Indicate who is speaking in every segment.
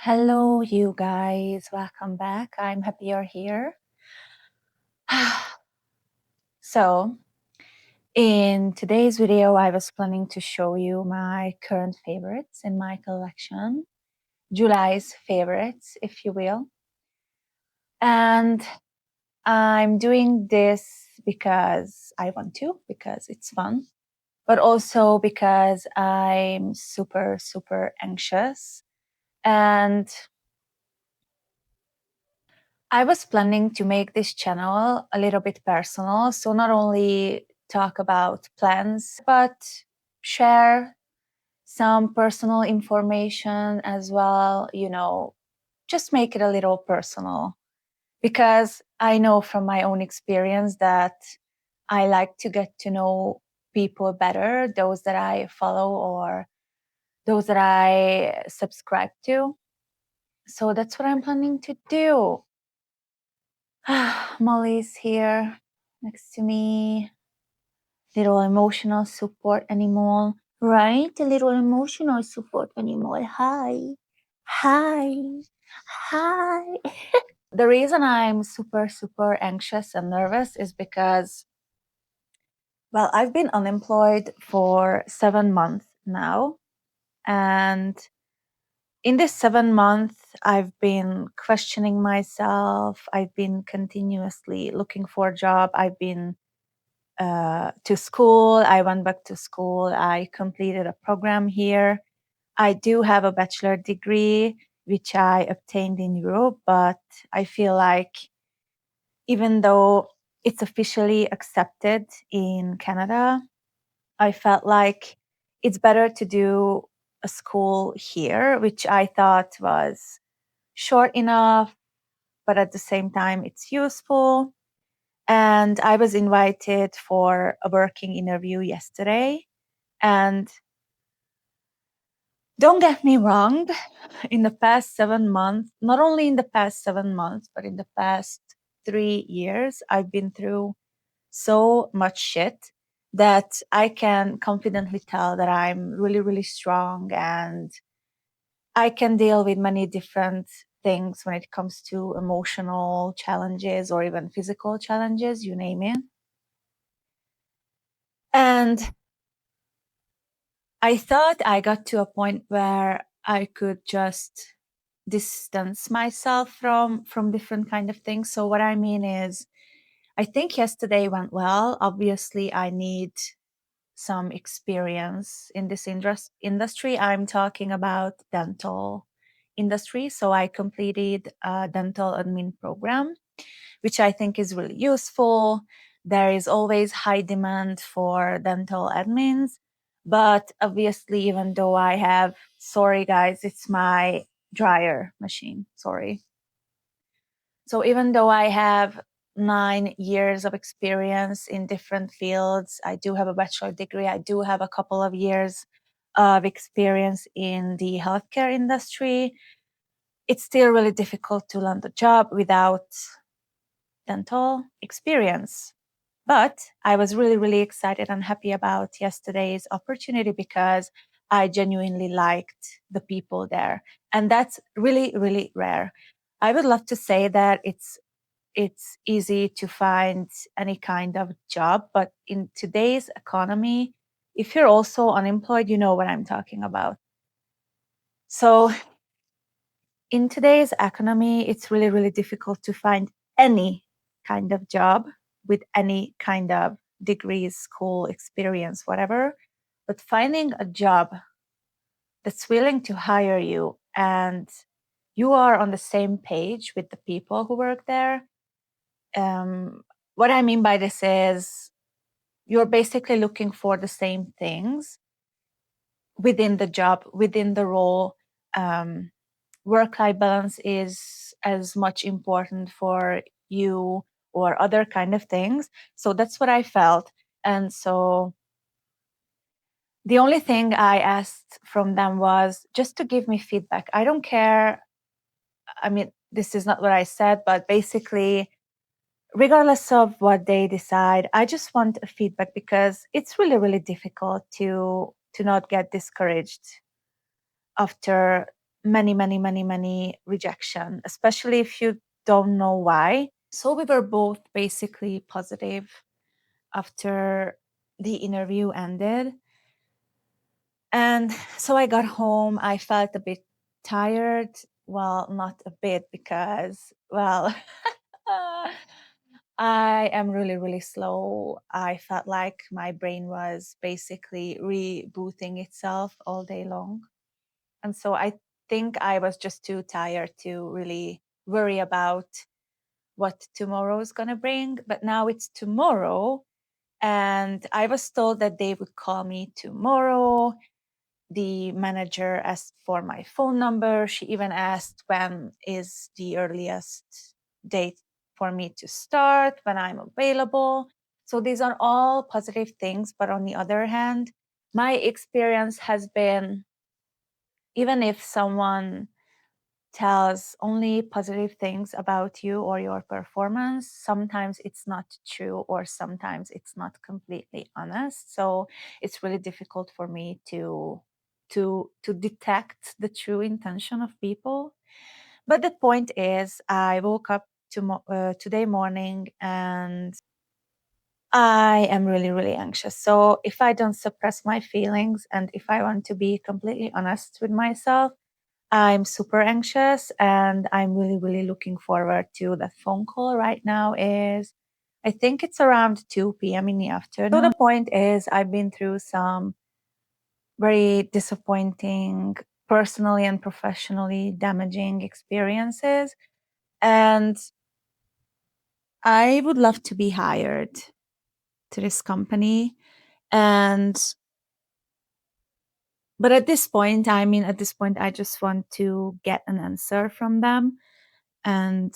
Speaker 1: Hello, you guys. Welcome back. I'm happy you're here. So, in today's video, I was planning to show you my current favorites in my collection, July's favorites, if you will. And I'm doing this because I want to, because it's fun, but also because I'm super, super anxious. And I was planning to make this channel a little bit personal, so not only talk about plants, but share some personal information as well, just make it a little personal. Because I know from my own experience that I like to get to know people better, those that I follow or those that I subscribe to. So that's what I'm planning to do. Molly's here next to me. Little emotional support animal, right? A little emotional support animal. Hi. Hi. Hi. The reason I'm super, super anxious and nervous is because, well, I've been unemployed for 7 months now. And in this 7 months, I've been questioning myself. I've been continuously looking for a job. I've been to school. I went back to school. I completed a program here. I do have a bachelor degree, which I obtained in Europe, but I feel like even though it's officially accepted in Canada, I felt like it's better to do a school here, which I thought was short enough, but at the same time, it's useful. And I was invited for a working interview yesterday. And don't get me wrong, in the past 7 months, not only in the past 7 months, but in the past 3 years, I've been through so much shit that I can confidently tell that I'm really, really strong and I can deal with many different things when it comes to emotional challenges or even physical challenges, you name it. And I thought I got to a point where I could just distance myself from different kind of things. So what I mean is, I think yesterday went well. Obviously, I need some experience in this industry. I'm talking about dental industry. So I completed a dental admin program, which I think is really useful. There is always high demand for dental admins. But obviously, even though I have, sorry guys, it's my dryer machine, sorry. So even though I have 9 years of experience in different fields, I do have a bachelor degree, I do have a couple of years of experience in the healthcare industry, it's still really difficult to land a job without dental experience. But I was really, really excited and happy about yesterday's opportunity because I genuinely liked the people there. And that's really, really rare. I would love to say that it's easy to find any kind of job, but in today's economy, if you're also unemployed, you know what I'm talking about. So in today's economy, it's really, really difficult to find any kind of job with any kind of degree, school, experience, whatever. But finding a job that's willing to hire you and you are on the same page with the people who work there. What I mean by this is you're basically looking for the same things within the job, within the role. Work-life balance is as much important for you or other kind of things. So that's what I felt. And so the only thing I asked from them was just to give me feedback. I don't care. I mean, this is not what I said, but basically, regardless of what they decide, I just want a feedback because it's really, really difficult to not get discouraged after many rejection, especially if you don't know why. So we were both basically positive after the interview ended. And so I got home. I felt a bit tired. Well, not a bit because, well, I am really slow. I felt like my brain was basically rebooting itself all day long. And so I think I was just too tired to really worry about what tomorrow is going to bring. But now it's tomorrow. And I was told that they would call me tomorrow. The manager asked for my phone number. She even asked when is the earliest date for me to start, when I'm available. So these are all positive things. But on the other hand, my experience has been, even if someone tells only positive things about you or your performance, sometimes it's not true or sometimes it's not completely honest. So it's really difficult for me to detect the true intention of people. But the point is, I woke up today morning and I am really anxious. So if I don't suppress my feelings and if I want to be completely honest with myself, I'm super anxious and I'm really looking forward to that phone call. Right now is, I think it's around 2 p.m. in the afternoon. So the point is, I've been through some very disappointing, personally and professionally damaging experiences. And I would love to be hired to this company. And but at this point, I just want to get an answer from them. And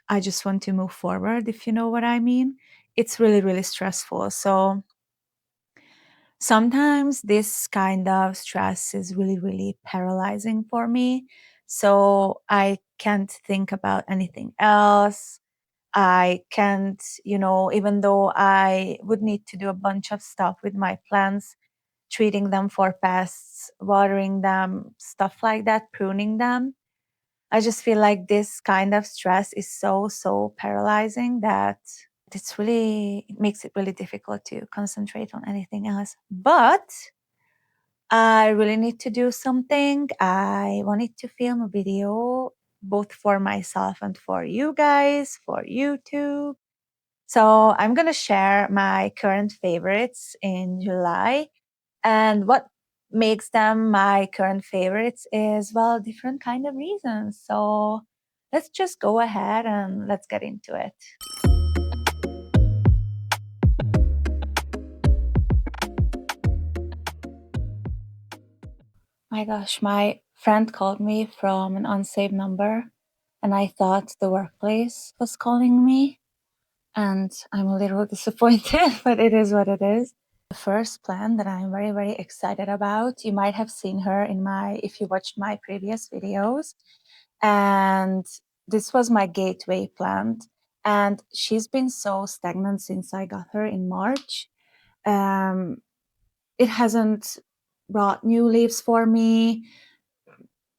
Speaker 1: I just want to move forward, if you know what I mean. It's really stressful. So sometimes this kind of stress is really paralyzing for me. So I can't think about anything else. I can't, even though I would need to do a bunch of stuff with my plants, treating them for pests, watering them, stuff like that, pruning them. I just feel like this kind of stress is so paralyzing that it makes it really difficult to concentrate on anything else. But I really need to do something. I wanted to film a video both for myself and for you guys, for YouTube. So I'm going to share my current favorites in July. And what makes them my current favorites is, well, different kind of reasons. So let's just go ahead and let's get into it. My gosh, my friend called me from an unsaved number, and I thought the workplace was calling me. And I'm a little disappointed, but it is what it is. The first plant that I'm very excited about, you might have seen her if you watched my previous videos. And this was my gateway plant. And she's been so stagnant since I got her in March. It hasn't brought new leaves for me,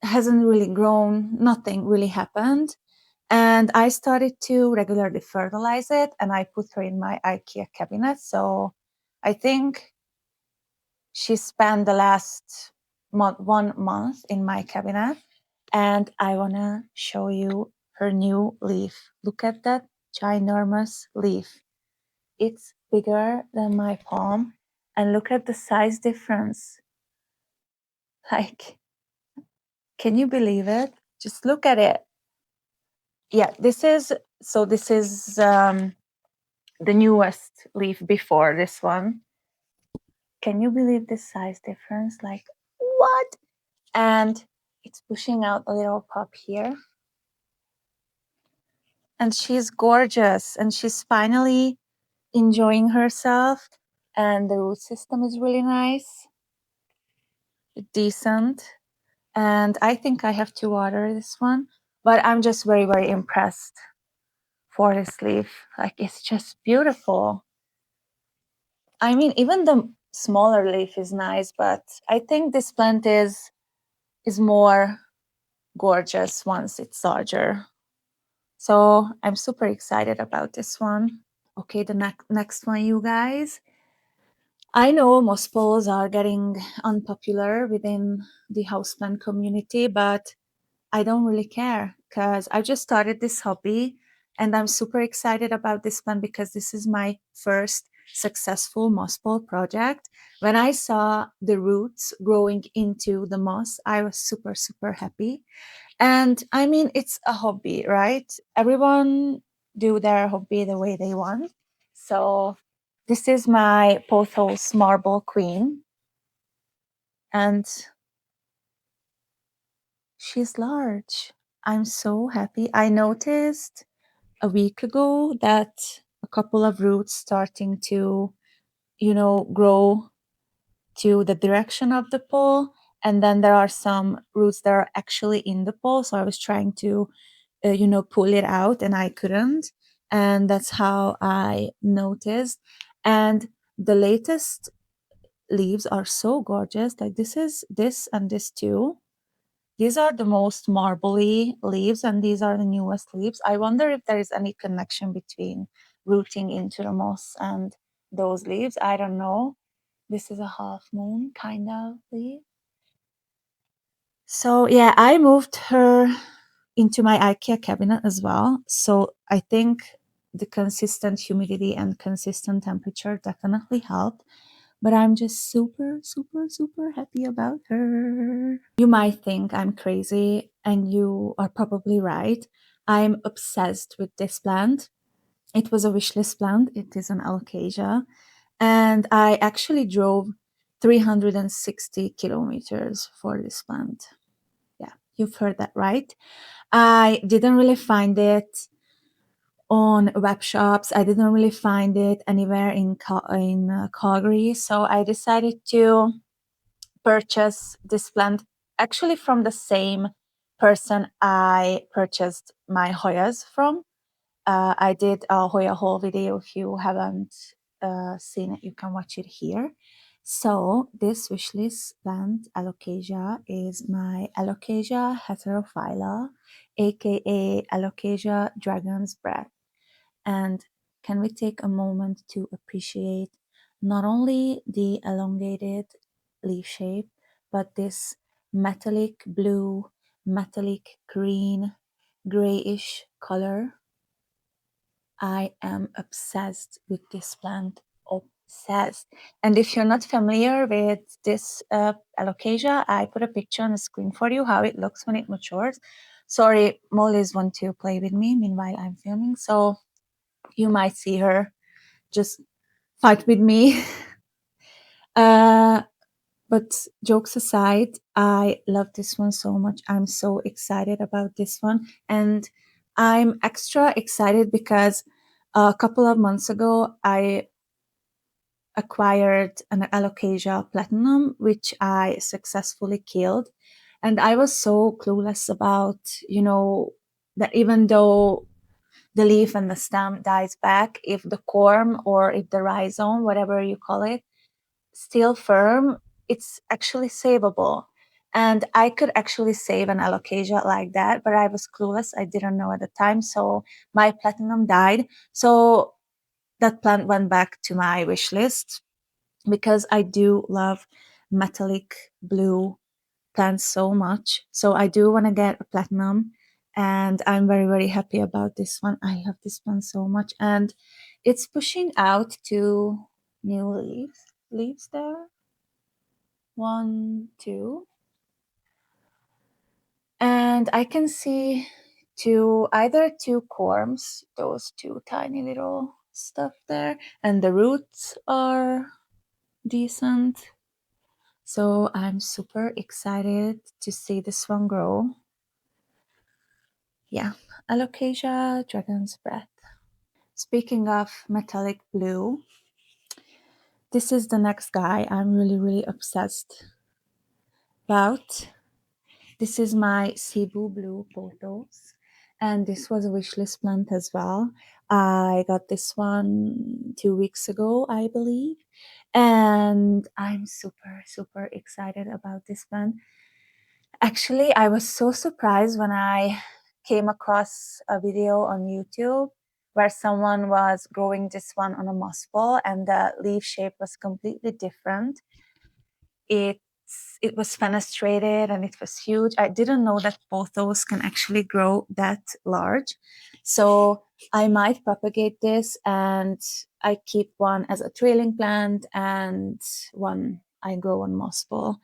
Speaker 1: hasn't really grown, nothing really happened. And I started to regularly fertilize it, and I put her in my IKEA cabinet. So I think she spent the last 1 month in my cabinet. And I want to show you her new leaf. Look at that ginormous leaf. It's bigger than my palm. And look at the size difference. Like, can you believe it? Just look at it. Yeah, this is the newest leaf before this one. Can you believe this size difference? Like, what? And it's pushing out a little pup here. And she's gorgeous, and she's finally enjoying herself. And the root system is really nice, decent. And I think I have to water this one, but I'm just very impressed for this leaf. Like, it's just beautiful. I mean, even the smaller leaf is nice, but I think this plant is more gorgeous once it's larger. So I'm super excited about this one. Okay, the next one, you guys. I know most poles are getting unpopular within the houseplant community, but I don't really care because I just started this hobby and I'm super excited about this plant because this is my first successful moss pole project. When I saw the roots growing into the moss, I was super, super happy. And I mean, it's a hobby, right? Everyone do their hobby the way they want. So this is my Pothos Marble Queen, and she's large. I'm so happy. I noticed a week ago that a couple of roots starting to, grow to the direction of the pole. And then there are some roots that are actually in the pole. So I was trying to pull it out and I couldn't. And that's how I noticed. And the latest leaves are so gorgeous. Like this and this too. These are the most marbly leaves, and these are the newest leaves. I wonder if there is any connection between rooting into the moss and those leaves. I don't know. This is a half moon kind of leaf. So yeah, I moved her into my IKEA cabinet as well. So I think the consistent humidity and consistent temperature definitely helped. But I'm just super, super, super happy about her. You might think I'm crazy, and you are probably right. I'm obsessed with this plant. It was a wishlist plant. It is an Alocasia. And I actually drove 360 kilometers for this plant. Yeah, you've heard that right. I didn't really find it on web shops. I didn't really find it anywhere in Calgary. So I decided to purchase this plant actually from the same person I purchased my Hoyas from. I did a Hoya haul video. If you haven't seen it, you can watch it here. So this wishlist plant, Alocasia, is my Alocasia Heterophylla, aka Alocasia Dragon's Breath. And can we take a moment to appreciate not only the elongated leaf shape, but this metallic blue, metallic green, grayish color? I am obsessed with this plant. Obsessed. And if you're not familiar with this alocasia, I put a picture on the screen for you how it looks when it matures. Sorry, Molly's want to play with me meanwhile I'm filming, so you might see her just fight with me. uh, but jokes aside, I love this one so much. I'm so excited about this one. And I'm extra excited because a couple of months ago, I acquired an Alocasia platinum, which I successfully killed. And I was so clueless about, that even though the leaf and the stem dies back, if the corm or if the rhizome, whatever you call it, still firm, it's actually savable. And I could actually save an alocasia like that, but I was clueless. I didn't know at the time. So my platinum died. So that plant went back to my wish list because I do love metallic blue plants so much. So I do want to get a platinum, and I'm very, very happy about this one. I love this one so much, and it's pushing out two new leaves there. One, two. And I can see either two corms, those two tiny little stuff there, and the roots are decent. So I'm super excited to see this one grow. Yeah, Alocasia Dragon's Breath. Speaking of metallic blue, this is the next guy I'm really, really obsessed about. This is my Cebu blue Pothos, and this was a wishlist plant as well. I got this one 2 weeks ago, I believe, and I'm super, super excited about this plant. Actually, I was so surprised when I came across a video on YouTube where someone was growing this one on a moss ball and the leaf shape was completely different. It was fenestrated and it was huge. I didn't know that pothos can actually grow that large. So I might propagate this, and I keep one as a trailing plant and one I grow on moss ball.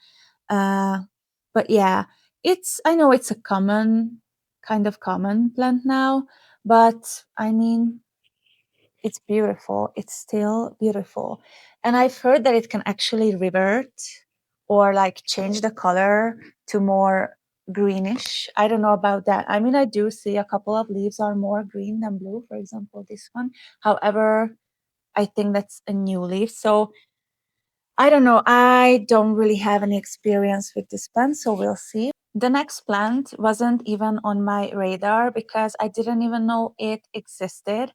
Speaker 1: But yeah, I know it's a kind of common plant now, but I mean, it's beautiful. It's still beautiful. And I've heard that it can actually revert or like change the color to more greenish. I don't know about that. I mean, I do see a couple of leaves are more green than blue, for example, this one. However, I think that's a new leaf. So I don't know. I don't really have any experience with this plant, so we'll see. The next plant wasn't even on my radar because I didn't even know it existed.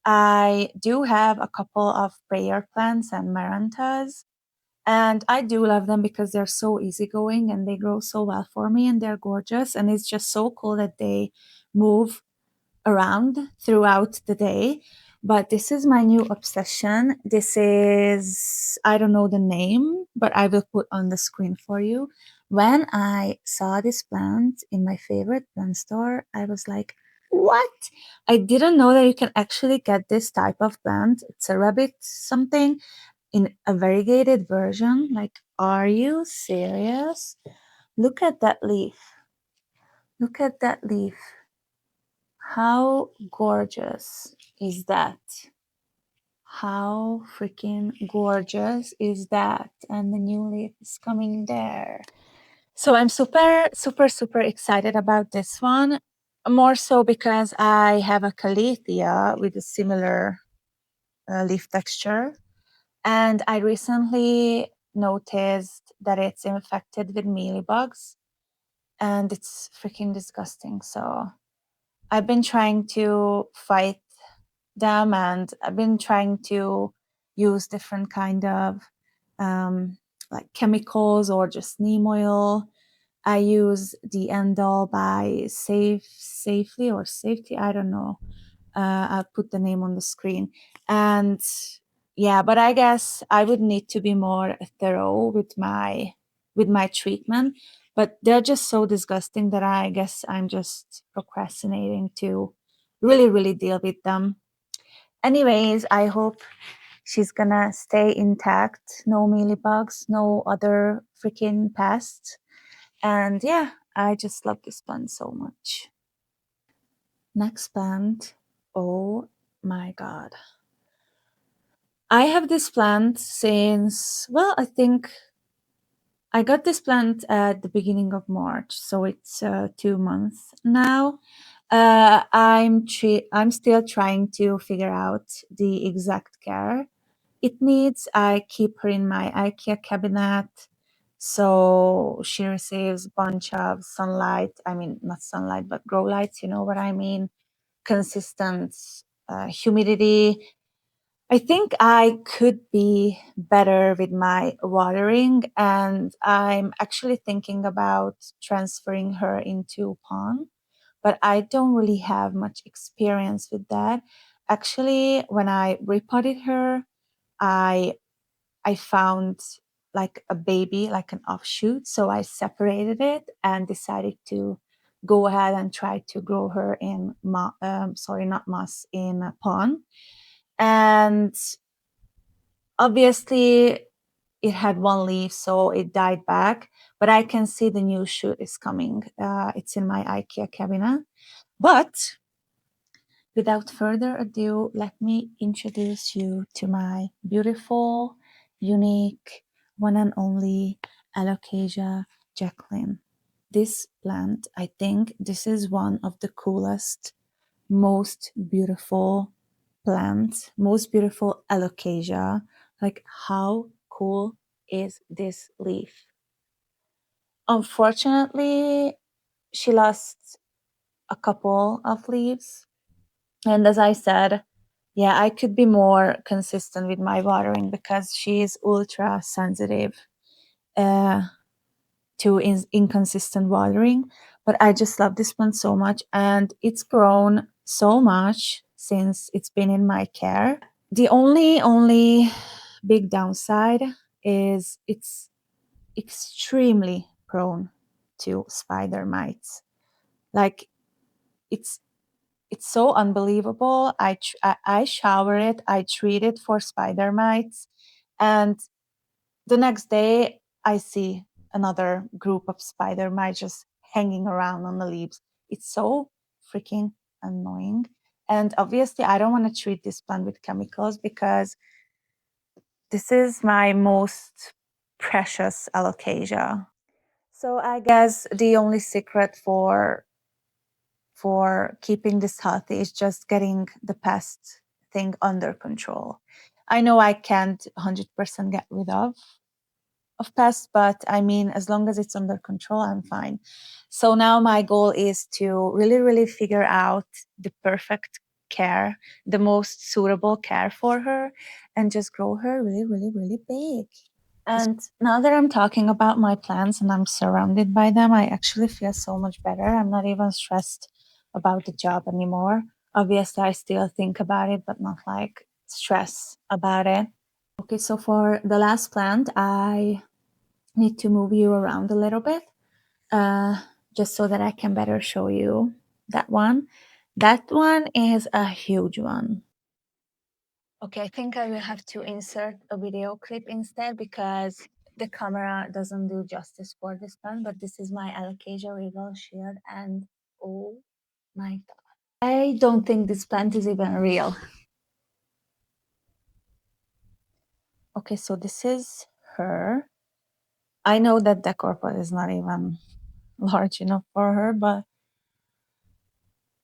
Speaker 1: I do have a couple of prayer plants and marantas, and I do love them because they're so easygoing and they grow so well for me and they're gorgeous. And it's just so cool that they move around throughout the day. But this is my new obsession. This is, I don't know the name, but I will put on the screen for you. When I saw this plant in my favorite plant store, I was like, what? I didn't know that you can actually get this type of plant. It's a rabbit something in a variegated version. Like, are you serious? Look at that leaf. Look at that leaf. How gorgeous is that? How freaking gorgeous is that? And the new leaf is coming there. So I'm super, super, super excited about this one. More so because I have a calathea with a similar leaf texture. And I recently noticed that it's infected with mealybugs. And it's freaking disgusting. So I've been trying to fight them, and I've been trying to use different kind of like chemicals or just neem oil. I use the Endol by Safely or Safety, I don't know. I'll put the name on the screen. And yeah, but I guess I would need to be more thorough with my treatment. But they're just so disgusting that I guess I'm just procrastinating to really, really deal with them. Anyways, I hope she's gonna stay intact. No mealybugs, no other freaking pests. And yeah, I just love this plant so much. Next plant. Oh my god. I have this plant since, well, I think I got this plant at the beginning of March, so it's 2 months now. I'm still trying to figure out the exact care it needs. I keep her in my IKEA cabinet, so she receives a bunch of sunlight. I mean, not sunlight, but grow lights. You know what I mean? Consistent humidity. I think I could be better with my watering, and I'm actually thinking about transferring her into pond, but I don't really have much experience with that. Actually, when I repotted her, I I found like a baby, like an offshoot, so I separated it and decided to go ahead and try to grow her in sorry, not moss, in a pond. And obviously, it had one leaf, so it died back. But I can see the new shoot is coming. It's in my IKEA cabinet. But without further ado, let me introduce you to my beautiful, unique, one and only Alocasia Jacklyn. This plant, I think this is one of the coolest, most beautiful plants, most beautiful Alocasia. Like, how cool is this leaf? Unfortunately, she lost a couple of leaves. And as I said, yeah, I could be more consistent with my watering because she is ultra sensitive uh, to inconsistent watering, but I just love this plant so much, and it's grown so much since it's been in my care. The only big downside is it's extremely prone to spider mites. Like it's so unbelievable. I shower it, I treat it for spider mites, and the next day I see another group of spider mites just hanging around on the leaves. It's so freaking annoying. And obviously I don't want to treat this plant with chemicals because this is my most precious alocasia. So I guess the only secret for keeping this healthy is just getting the pest thing under control. I know I can't 100% get rid of pests, but I mean, as long as it's under control, I'm fine. So now my goal is to really, really figure out the perfect care, the most suitable care for her, and just grow her really, really, really big. And now that I'm talking about my plants and I'm surrounded by them, I actually feel so much better. I'm not even stressed about the job anymore. Obviously, I still think about it, but not like stress about it. Okay, so for the last plant, I need to move you around a little bit, just so that I can better show you that one. That one is a huge one. Okay, I think I will have to insert a video clip instead because the camera doesn't do justice for this plant, but this is my Alocasia Regal shield, and oh my god. I don't think this plant is even real. Okay, so this is her. I know that decor pot is not even large enough for her, but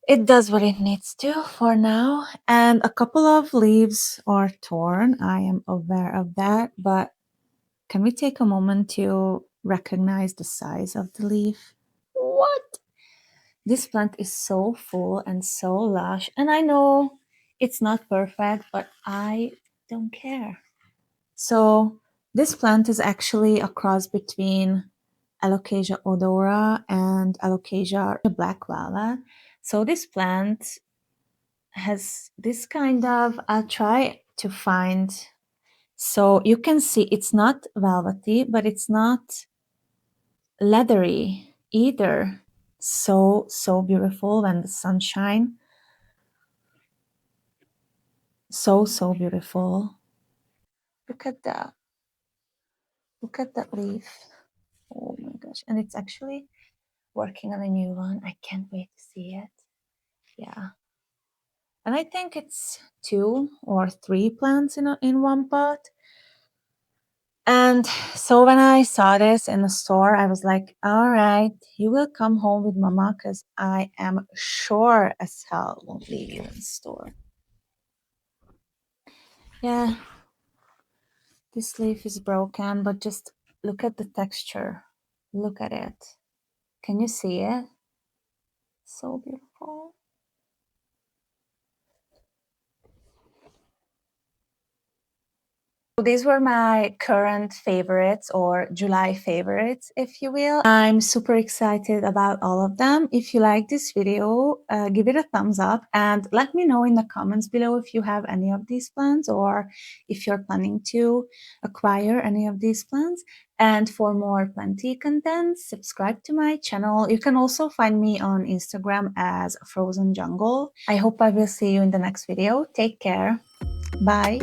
Speaker 1: it does what it needs to for now. And a couple of leaves are torn. I am aware of that, but can we take a moment to recognize the size of the leaf? What? This plant is so full and so lush. And I know it's not perfect, but I don't care. So this plant is actually a cross between Alocasia odora and Alocasia black walnut. So this plant has this kind of, I'll try to find, so you can see it's not velvety, but it's not leathery either. So, so beautiful when the sunshine. So, so beautiful. Look at that. Look at that leaf. Oh my gosh. And it's actually working on a new one. I can't wait to see it. Yeah. And I think it's 2 or 3 plants in one pot. And so when I saw this in the store, I was like, all right, you will come home with mama because I am sure as hell won't leave you in the store. Yeah, this leaf is broken, but just look at the texture. Look at it. Can you see it? So beautiful. So these were my current favorites, or July favorites, if you will. I'm super excited about all of them. If you like this video, give it a thumbs up and let me know in the comments below if you have any of these plants or if you're planning to acquire any of these plants. And for more plenty content, subscribe to my channel. You can also find me on Instagram as Frozen Jungle. I hope I will see you in the next video. Take care. Bye.